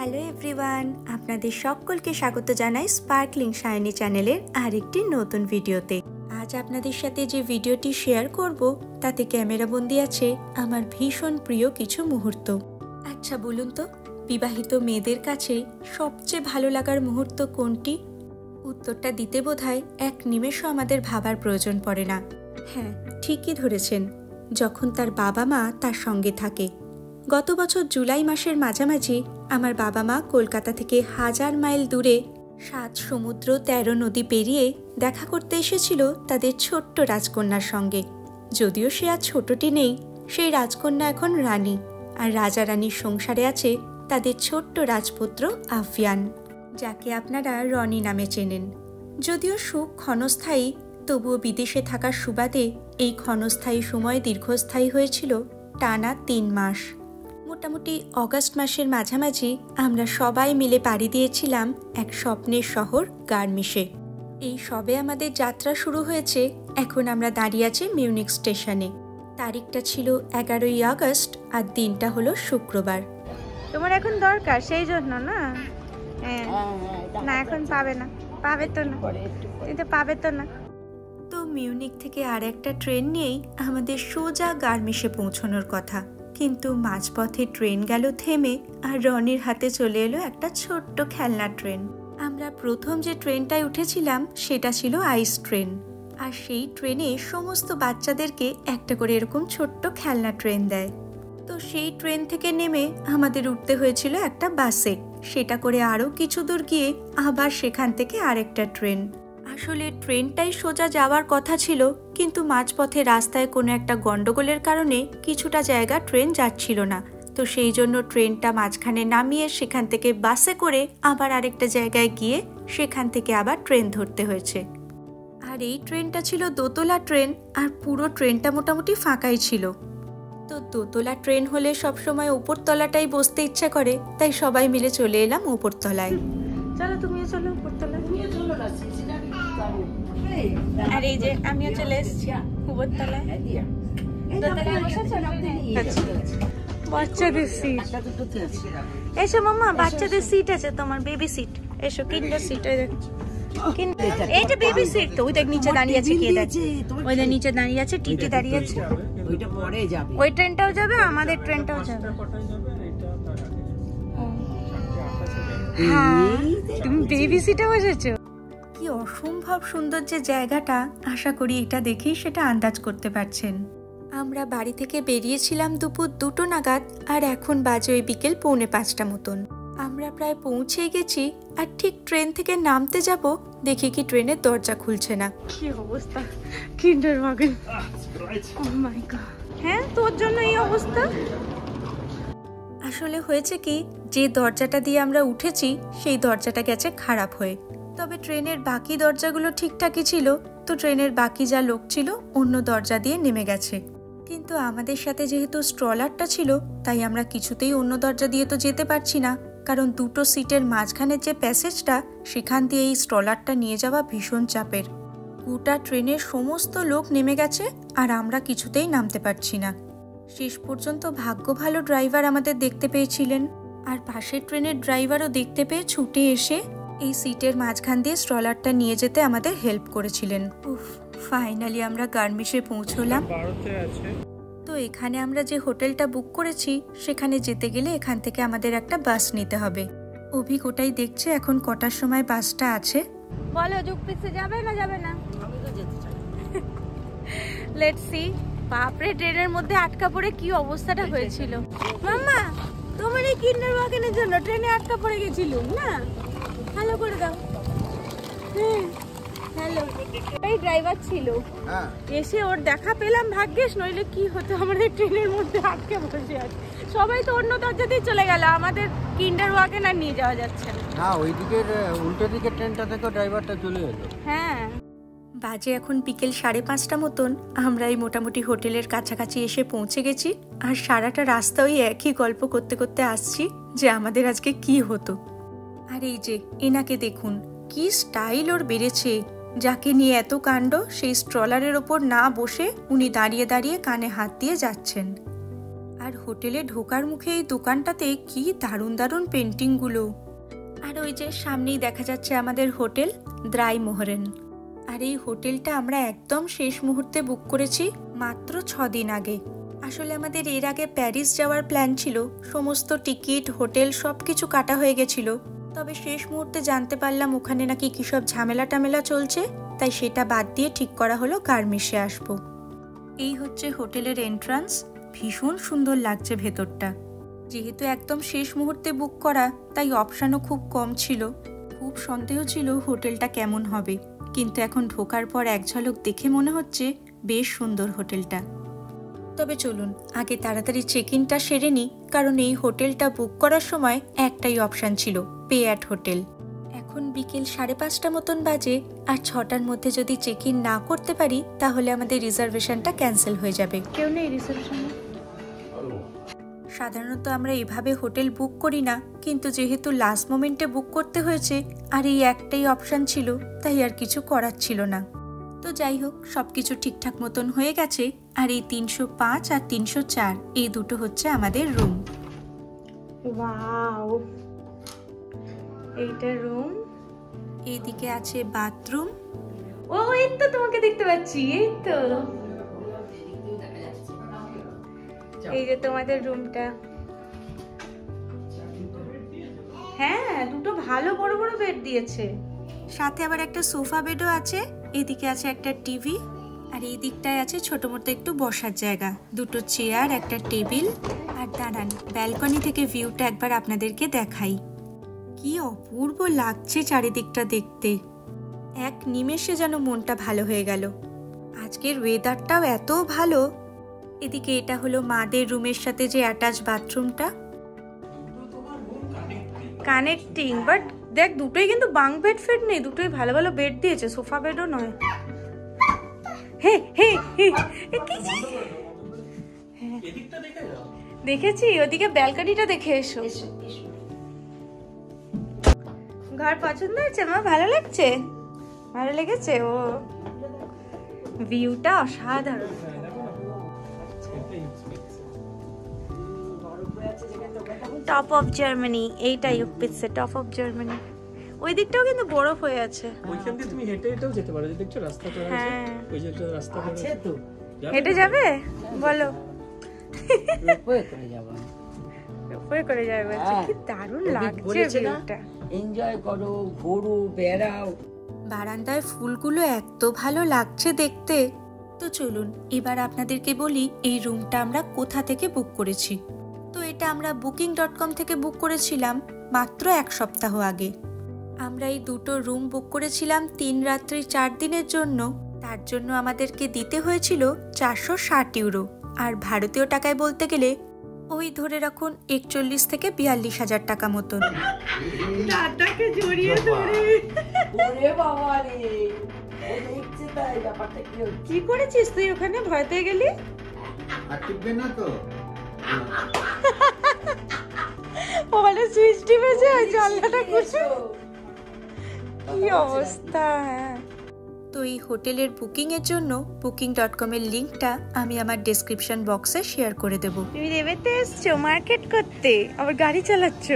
Hello everyone, আপনাদের সকলকে স্বাগত জানাই স্পার্কলিং শাইনি চ্যানেলের আরেকটি নতুন ভিডিওতে। আজ আপনাদের সাথে যে ভিডিওটি শেয়ার করব তাতে ক্যামেরাবন্দি আছে আমার ভীষণ প্রিয় কিছু মুহূর্ত। আচ্ছা বলুন তো, বিবাহিত মেয়েদের কাছে সবচেয়ে ভালো লাগার মুহূর্ত কোনটি? উত্তরটা দিতে বোধহয় এক নিমেষও আমাদের ভাবার প্রয়োজন পড়ে না। হ্যাঁ, ঠিকই ধরেছেন, যখন তার বাবা মা তার সঙ্গে থাকে। গত বছর জুলাই মাসের মাঝামাঝি আমার বাবা মা কলকাতা থেকে 1000 মাইল দূরে 7 সমুদ্র 13 নদী পেরিয়ে দেখা করতে এসেছিল তাদের ছোট্ট রাজকন্যার সঙ্গে। যদিও সে আর ছোটটি নেই, সেই রাজকন্যা এখন রানী, আর রাজা রানীর সংসারে আছে তাদের ছোট্ট রাজপুত্র আফিয়ান, যাকে আপনারা রনি নামে চেনেন। যদিও সুখ ক্ষণস্থায়ী, তবুও বিদেশে থাকার সুবাদে এই ক্ষণস্থায়ী সময় দীর্ঘস্থায়ী হয়েছিল টানা 3 মাস। মোটামুটি অগাস্ট মাসের মাঝামাঝি আমরা সবাই মিলে পাড়ি দিয়েছিলাম এক স্বপ্নের শহর গার্মিশে। এই সবে আমাদের যাত্রা শুরু হয়েছে। এখন আমরা দাঁড়িয়ে আছি মিউনিক স্টেশনে। তারিখটা ছিল 11ই আগস্ট আর দিনটা হলো শুক্রবার। তোমার এখন দরকার, সেই জন্য না? না এখন পাবে না, পাবে তো না, কিন্তু পাবে তো না। তো মিউনিক থেকে আর একটা ট্রেন নিয়েই আমাদের সোজা গার্মিশে পৌঁছানোর কথা, কিন্তু মাঝপথে ট্রেন গেল থেমে আর রনির হাতে চলে এলো একটা ছোট্ট খেলনা ট্রেন। আমরা প্রথম যে ট্রেনটায় উঠেছিলাম সেটা ছিল আইস ট্রেন, আর সেই ট্রেনে সমস্ত বাচ্চাদেরকে একটা করে এরকম ছোট্ট খেলনা ট্রেন দেয়। তো সেই ট্রেন থেকে নেমে আমাদের উঠতে হয়েছিল একটা বাসে, সেটা করে আরও কিছু দূর গিয়ে আবার সেখান থেকে আরেকটা ট্রেন। আসলে ট্রেনটাই সোজা যাওয়ার কথা ছিল, কিন্তু মাঝপথে রাস্তায় কোনো একটা গন্ডগোলের কারণে কিছুটা জায়গা ট্রেন যাচ্ছিল না। তো সেই জন্য ট্রেনটা মাঝখানে নামিয়ে সেখান থেকে বাসে করে আবার আরেকটা জায়গায় গিয়ে সেখান থেকে আবার ট্রেন ধরতে হয়েছে। আর এই ট্রেনটা ছিল দোতলা ট্রেন, আর পুরো ট্রেনটা মোটামুটি ফাঁকাই ছিল। তো দোতলা ট্রেন হলে সবসময় উপরতলাটাই বসতে ইচ্ছা করে, তাই সবাই মিলে চলে এলাম উপরতলায়। চলো তুমিও চলো উপরতলায়। আর এই যে আমিও চলে এসেছি উপরতলায়। বাচ্চাদের সিট, এসো মামা, বাচ্চাদের সিট আছে তোমার, বেবি সিট। এসো, কিন্ডার সিট। এই যে বেবি সিট, তো ওই দেখ নিচে দাঁড়িয়ে আছে, কে দেখছে? ওই দেখ নিচে দাঁড়িয়ে আছে, টিটি দাঁড়িয়ে আছে। ওইটা পরে যাবে, ওই ট্রেনটাও যাবে, আমাদের ট্রেনটাও যাবে। হ্যাঁ, তুমি বেবি সিটে বসেছো। কি অসম্ভব সুন্দর যে জায়গাটা, আশা করি এটা দেখেই সেটা আন্দাজ করতে পারছেন। আমরা বাড়ি থেকে বেরিয়েছিলাম দুপুর 2টো নাগাদ, আর এখন বাজে ওই বিকেল 4:45 মতন। আমরা প্রায় পৌঁছেই গেছি, আর ঠিক ট্রেন থেকে নামতে যাব, দেখি কি ট্রেনের দরজা খুলছে না। কি অবস্থা কিন্ডারওয়াগেন! ও মাই গড! হ্যাঁ, তোর জন্য এই অবস্থা। আসলে হয়েছে কি, যে দরজাটা দিয়ে আমরা উঠেছি সেই দরজাটা গেছে খারাপ হয়ে। তবে ট্রেনের বাকি দরজাগুলো ঠিকঠাকই ছিল, তো ট্রেনের বাকি যা লোক ছিল অন্য দরজা দিয়ে নেমে গেছে। কিন্তু আমাদের সাথে যেহেতু স্ট্রলারটা ছিল, তাই আমরা কিছুতেই অন্য দরজা দিয়ে তো যেতে পারছি না, কারণ দুটো সিটের মাঝখানের যে প্যাসেজটা, সেখান দিয়ে এই স্ট্রলারটা নিয়ে যাওয়া ভীষণ চাপের। গোটা ট্রেনের সমস্ত লোক নেমে গেছে, আর আমরা কিছুতেই নামতে পারছি না। শেষ পর্যন্ত ভাগ্য ভালো ড্রাইভার আমাদের দেখতে পেয়েছিলেন, আর পাশের ট্রেনের ড্রাইভারও দেখতে পেয়ে ছুটে এসে এই সিটের মাঝখান দিয়ে স্ট্রলারটা নিয়ে যেতে আমাদের হেল্প করেছিলেন। উফ, ফাইনালি আমরা গার্মিশে পৌঁছলাম। তো এখানে আমরা যে হোটেলটা বুক করেছি সেখানে যেতে গেলে এখান থেকে আমাদের একটা বাস নিতে হবে। অভিক ওটাই দেখছে এখন কটার সময় বাসটা আছে। বলো, যুগপিসে যাবে না যাবে না? আমি তো যেতে চাই। Let's see. বাপরে, ট্রেনের মধ্যে আটকা পড়ে কি অবস্থাটা হয়েছিল। মাম্মা, তোমার এই কিন্ডারওয়াগেনের জন্য ট্রেনে আটকা পড়ে গেছিল না? হ্যালো করে দাও। হ্যাঁ, হ্যালো। এই ড্রাইভার ছিল, এসে ওর দেখা পেলাম ভাগ্যেস, নইলে কি হতো, আমাদের ট্রেনের মধ্যে আটকে বসে আছে। সবাই তো অন্য দরজাতেই চলে গেল, আমাদের কিন্ডারওয়াগেন আর নিয়ে যাওয়া যাচ্ছে না। ওই দিকের উল্টো দিকের ট্রেনটা থেকে ড্রাইভারটা চলে এলো। হ্যাঁ, বাজে এখন বিকেল 5:30 মতন। আমরা এই মোটামুটি হোটেলের কাছাকাছি এসে পৌঁছে গেছি, আর সারাটা রাস্তা ওই একই গল্প করতে করতে আসছি যে আমাদের আজকে কি হতো। আর এই যে এনাকে দেখুন, কি স্টাইল ওর বেড়েছে। যাকে নিয়ে এত কাণ্ড, সেই স্ট্রলারের ওপর না বসে উনি দাঁড়িয়ে দাঁড়িয়ে কানে হাত দিয়ে যাচ্ছেন। আর হোটেলে ঢোকার মুখে এই দোকানটাতে কি দারুণ দারুণ পেন্টিংগুলো। আর ওই যে সামনেই দেখা যাচ্ছে আমাদের হোটেল দ্রাই মোহরেন। আর এই হোটেলটা আমরা একদম শেষ মুহূর্তে বুক করেছি মাত্র 6 দিন আগে। আসলে আমাদের এর আগে প্যারিস যাওয়ার প্ল্যান ছিল, সমস্ত টিকিট হোটেল সবকিছু কাটা হয়ে গেছিল। তবে শেষ মুহূর্তে জানতে পারলাম ওখানে নাকি কি সব ঝামেলা টামেলা চলছে, তাই সেটা বাদ দিয়ে ঠিক করা হলো গার্মেশে আসবো। এই হচ্ছে হোটেলের এন্ট্রান্স, ভীষণ সুন্দর লাগছে ভেতরটা। যেহেতু একদম শেষ মুহূর্তে বুক করা, তাই অপশানও খুব কম ছিল। খুব সন্দেহ ছিল হোটেলটা কেমন হবে, কিন্তু এখন ঢোকার পর এক ঝলক দেখে মনে হচ্ছে বেশ সুন্দর হোটেলটা। তবে চলুন আগে তাড়াতাড়ি চেক ইনটা সেরে নিই, কারণ এই হোটেলটা বুক করার সময় একটাই অপশান ছিল, পে অ্যাট হোটেল। এখন বিকেল 5:30 মতন বাজে, আর 6টার মধ্যে যদি চেক ইন না করতে পারি তাহলে আমাদের রিজার্ভেশনটা ক্যান্সেল হয়ে যাবে। কেউ নেই রিসেপশনে? সাধারণত আমরা এভাবে হোটেল বুক করি না, কিন্তু যেহেতু লাস্ট মোমেন্টে বুক করতে হয়েছে আর এই একটাই অপশান ছিল, তাই আর কিছু করার ছিল না। তো যাই হোক, সবকিছু ঠিকঠাক মতন হয়ে গেছে। আর এই 305 আর 304 এই দুটো হচ্ছে আমাদের রুম। ওয়াও, এইটা রুম। এইদিকে আছে বাথরুম। ও এই তো তোমাকে দেখতে পাচ্ছি, এই তো এই যে তোমাদের রুমটা। হ্যাঁ, দুটো ভালো বড় বড় বেড দিয়েছে, সাথে আবার একটা সোফা বেডও আছে। এদিকে আছে একটা টিভি, আর এই দিকটায় আছে ছোট মতো একটু বসার জায়গা, দুটো চেয়ার, একটা টেবিল। আর দাঁড়ান, ব্যালকনি থেকে ভিউটা একবার আপনাদেরকে দেখাই। কি অপূর্ব লাগছে চারিদিকটা দেখতে, এক নিমেষে যেন মনটা ভালো হয়ে গেল। আজকের ওয়েদারটাও এত ভালো। এদিকে এটা হলো মাদের রুমের সাথে যে অ্যাটাচ বাথরুমটা। কানেক্টিং, বাট দেখ দুটোই কিন্তু বাঙ্ক বেড ফেড নেই, দুটোই ভালো ভালো বেড দিয়েছে, সোফা বেডও নয়। হে হে হে, দেখেছি, ওদিকে ব্যালকনিটা দেখে এসো। ঘর পছন্দ হয়েছে? আমার ভালো লাগছে, ভালো লেগেছে। ও ভিউটা অসাধারণ। টপ অফ জার্মানি, এইটাই পিটসে টপ অফ জার্মানি। ওই দিকটাও কিন্তু বরফ হয়ে আছে। ওইখান দিয়ে তুমি হেঁটে হেঁটেও যেতে পারো, দেখছো রাস্তাটা আছে, ওই যে রাস্তা আছে তো। হেঁটে যাবে বলো? উপরে করে যাব, উপরে করে যাবে বলছে। কি দারুণ লাগছে ভিউটা, এনজয় করো, ঘোরো, বেড়াও। বারান্দায় ফুলগুলো এত ভালো লাগছে দেখতে। তো চলুন এবার আপনাদেরকে বলি এই রুমটা আমরা কোথা থেকে বুক করেছি। তো এটা আমরা booking.com থেকে বুক করেছিলাম মাত্র 1 সপ্তাহ আগে। আমরা এই দুটো রুম বুক করেছিলাম 3 রাত্রি 4 দিনের জন্য। তার জন্য আমাদেরকে দিতে হয়েছিল 460 ইউরো, আর ভারতীয় টাকায় বলতে গেলে ওই ধরে রাখুন 41 থেকে 42 হাজার টাকা মতন। দাদাকে জড়িয়ে ধরে কি করেছিস তুই ওখানে? ভয় পেয়ে গেলি? ও বলে সুইচ টিপেছে, ওই জানলাটা খুলে। কি অবস্থা! তো এই হোটেলের বুকিং এর জন্য booking.com এর লিংকটা আমি আমার ডেসক্রিপশন বক্সে শেয়ার করে দেব। তুমি রেবেতে এসছো মার্কেট করতে, আবার গাড়ি চালাচ্ছ।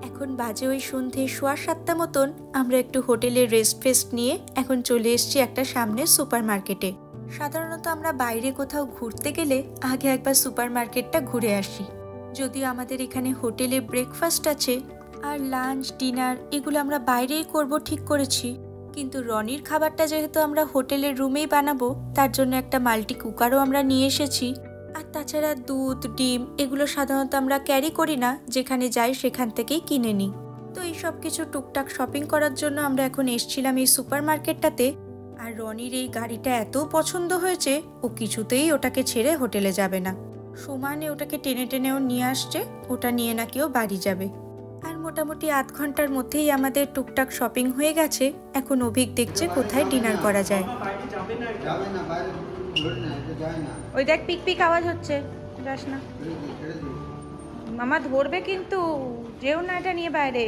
এখন বাজে ওই সন্ধে 7:15 মতন। আমরা একটু হোটেলের রেস্ট ফেস্ট নিয়ে এখন চলে এসেছি একটা সামনে সুপার মার্কেটে। সাধারণত আমরা বাইরে কোথাও ঘুরতে গেলে আগে একবার সুপার মার্কেটটা ঘুরে আসি। যদিও আমাদের এখানে হোটেলে ব্রেকফাস্ট আছে, আর লাঞ্চ ডিনার এগুলো আমরা বাইরেই করব ঠিক করেছি, কিন্তু রনির খাবারটা যেহেতু আমরা হোটেলের রুমেই বানাবো, তার জন্য একটা মাল্টি কুকারও আমরা নিয়ে এসেছি। আর তাছাড়া দুধ ডিম এগুলো সাধারণত আমরা ক্যারি করি না, যেখানে যাই সেখান থেকেই কিনে নিই। তো এই সব কিছু টুকটাক শপিং করার জন্য আমরা এখন এসেছিলাম এই সুপার মার্কেটটাতে। আর রনির এই গাড়িটা এত পছন্দ হয়েছে, ও কিছুতেই ওটাকে ছেড়ে হোটেলে যাবে না। সমানে ওটাকে টেনে টেনেও নিয়ে আসছে, ওটা নিয়ে নাকি ও বাড়ি যাবে। আর মোটামুটি 8 ঘন্টার মধ্যেই আমাদের টুকটাক শপিং হয়ে গেছে। এখন অভিক দেখছে কোথায় ডিনার করা যায়। ওই দেখ পিক পিক আওয়াজ হচ্ছে, যাস না মামা, ধরবে কিন্তু, যেও না এটা নিয়ে বাইরে।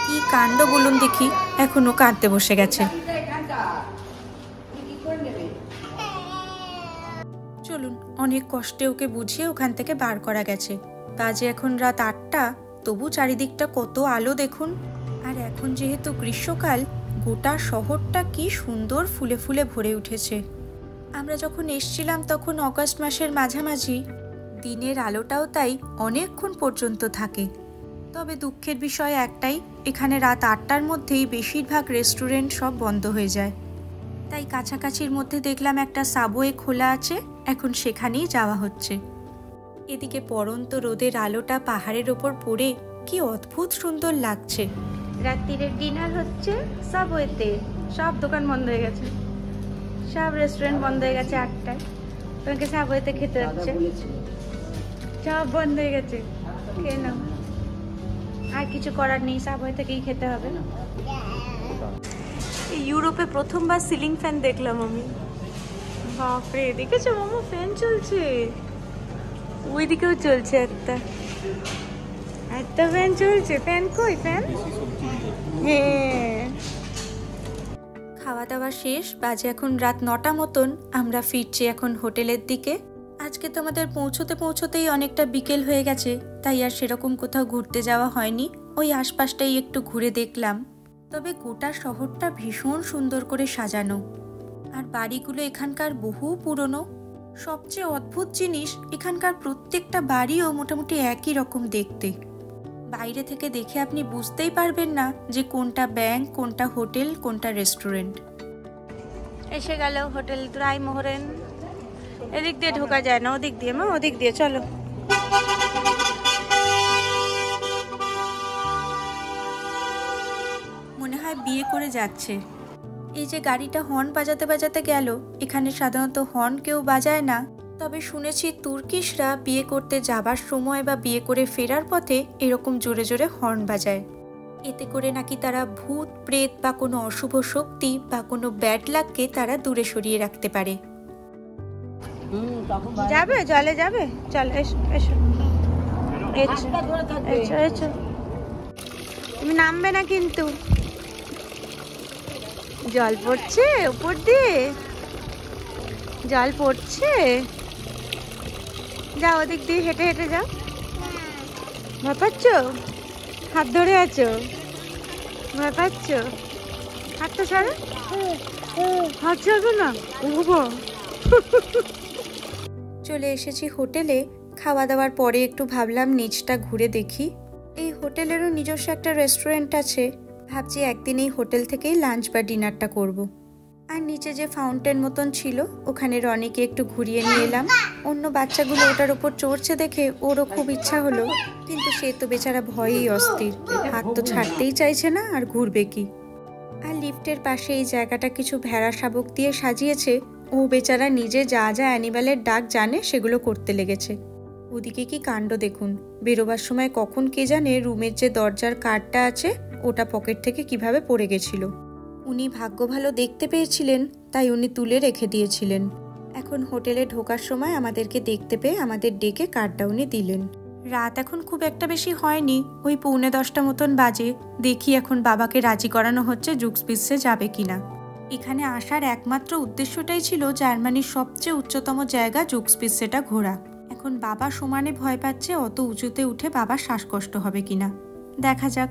কি কাণ্ড বলুন দেখি, এখনো কাঁদতে বসে গেছে। চলুন, অনেক কষ্টে ওকে বুঝিয়ে ওখান থেকে বার করা গেছে। বাজে এখন রাত 8টা, তবু চারিদিকটা কত আলো দেখুন। আর এখন যেহেতু গ্রীষ্মকাল, গোটা শহরটা কি সুন্দর ফুলে ফুলে ভরে উঠেছে। আমরা যখন এসছিলাম তখন অগাস্ট মাসের মাঝামাঝি, দিনের আলোটাও তাই অনেকক্ষণ পর্যন্ত থাকে। তবে দুঃখের বিষয় একটাই, এখানে রাত 8টার মধ্যেই বেশিরভাগ রেস্টুরেন্ট সব বন্ধ হয়ে যায়। তাই কাছাকাছির মধ্যে দেখলাম একটা সাবওয়ে খোলা আছে, এখন সেখানেই যাওয়া হচ্ছে। এদিকে পড়ন্ত রোদের আলোটা পাহাড়ের ওপর পড়ে কি অদ্ভুত সুন্দর লাগছে। রাত্রিরের ডিনার হচ্ছে সাবওয়েতে। সব দোকান বন্ধ হয়ে গেছে, সব রেস্টুরেন্ট বন্ধ হয়ে গেছে 8টায়। তোমাকে সাবওয়েতে খেতে হচ্ছে, সব বন্ধ হয়ে গেছে। খেয়ে নাও, আর কিছু করার নেই, সাবওয়ে থেকেই খেতে হবে। ইউরোপে প্রথমবার সিলিং ফ্যান দেখলাম আমি। বাপরে, দেখেছো মামা, ফ্যান চলছে, ওইদিকেও চলছে একটা ফ্যান চলছে। ফ্যান কই, ফ্যান? হ্যাঁ। খাওয়া দাওয়া শেষ, বাজে এখন রাত 9টা মতন। আমরা ফিরছি এখন হোটেলের দিকে। আজকে তোমাদের পৌঁছতেই অনেকটা বিকেল হয়ে গেছে, তাই আর সেরকম কোথাও ঘুরতে যাওয়া হয়নি। ওই আশপাশটাই একটু ঘুরে দেখলাম। তবে গোটা শহরটা ভীষণ সুন্দর করে সাজানো, আর বাড়িগুলো এখানকার বহু পুরনো। সবচেয়ে অদ্ভুত জিনিস, এখানকার প্রত্যেকটা বাড়িও মোটামুটি একই রকম দেখতে। বাইরে থেকে দেখে আপনি বুঝতেই পারবেন না যে কোনটা ব্যাংক, কোনটা হোটেল, কোনটা রেস্টুরেন্ট। এসে গেল হোটেল রাইমোহরেন। এদিক দিয়ে ঢোকা যায় না, ওদিক দিয়ে। মা, ওদিক দিয়ে চলো। মনে হয় বিয়ে করে যাচ্ছে। এই যে গাড়িটা হর্ন বাজাতে বাজাতে গেল, এখানে সাধারণত হর্ন কেউ বাজায় না। তবে শুনেছি তুর্কিশরা বিয়ে করতে যাবার সময় বা বিয়ে করে ফেরার পথে এরকম জোরে জোরে হর্ন বাজায়। এতে করে নাকি তারা ভূত প্রেত বা কোনো অশুভ শক্তি বা কোনো ব্যাড লাককে তারা দূরে সরিয়ে রাখতে পারে। যাবে, জলে যাবে? চল, এসো এসো এসো এসো। তুমি নামবে না কিন্তু। জল পড়ছে উপর দিয়ে, জল পড়ছে। যাও, ওদিক দিয়ে হেঁটে হেঁটে যাও। ভয় পাচ্ছ? হাত ধরে আছো, ভয় পাচ্ছ? হাতটা ছাড়ো, হাত ছাড়বো না। চলে এসেছি হোটেলে। খাওয়া দাওয়ার পরে একটু ভাবলাম নিচটা ঘুরে দেখি। এই হোটেলেরও নিজস্ব একটা রেস্টুরেন্ট আছে। ভাবছি একদিন এই হোটেল থেকেই লাঞ্চ বা ডিনারটা করব। আর নিচে যে ফাউন্টেন মতন ছিল, ওখানে রনিকে একটু ঘুরিয়ে নিয়ে এলাম। অন্য বাচ্চাগুলো ওটার উপর চড়ছে দেখে ওরও খুব ইচ্ছা হলো, কিন্তু সে তো বেচারা ভয়েই অস্থির, হাত তো ছাড়তেই চাইছে না, আর ঘুরবে কি। আর লিফটের পাশে এই জায়গাটা কিছু ভেড়া শাবক দিয়ে সাজিয়েছে। ও বেচারা নিজে যা যা অ্যানিমালের ডাক জানে সেগুলো করতে লেগেছে। ওদিকে কি কাণ্ড দেখুন, বেরোবার সময় কখন কে জানে রুমের যে দরজার কার্ডটা আছে ওটা পকেট থেকে কিভাবে পড়ে গেছিল। উনি ভাগ্য ভালো দেখতে পেয়েছিলেন, তাই উনি তুলে রেখে দিয়েছিলেন। এখন হোটেলে ঢোকার সময় আমাদেরকে দেখতে পেয়ে আমাদের ডেকে কার্ডটা উনি দিলেন। রাত এখন খুব একটা বেশি হয়নি, ওই 9:45 মতন বাজে। দেখি এখন বাবাকে রাজি করানো হচ্ছে জুক্সপিসে যাবে কিনা। এখানে আসার একমাত্র উদ্দেশ্যটাই ছিল জার্মানির সবচেয়ে উচ্চতম জায়গা জুক্সপিসেটা ঘোরা। এখন বাবা সমানে ভয় পাচ্ছে অত উঁচুতে উঠে বাবার শ্বাসকষ্ট হবে কিনা। দেখা যাক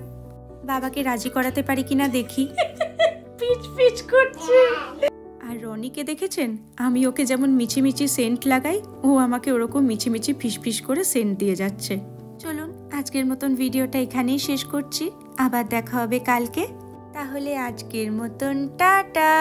বাবাকে রাজি করাতে পারি কিনা দেখি। পিচ পিচ করছে। আর রনিকে দেখেছেন, আমি ওকে যেমন মিছিমিছি সেন্ট লাগাই, ও আমাকে ওরকম মিছিমিছি ফিসফিস করে সেন্ট দিয়ে যাচ্ছে। চলুন আজকের মতন ভিডিওটা এখানেই শেষ করছি, আবার দেখা হবে কালকে। তাহলে আজকের মতন টাটা।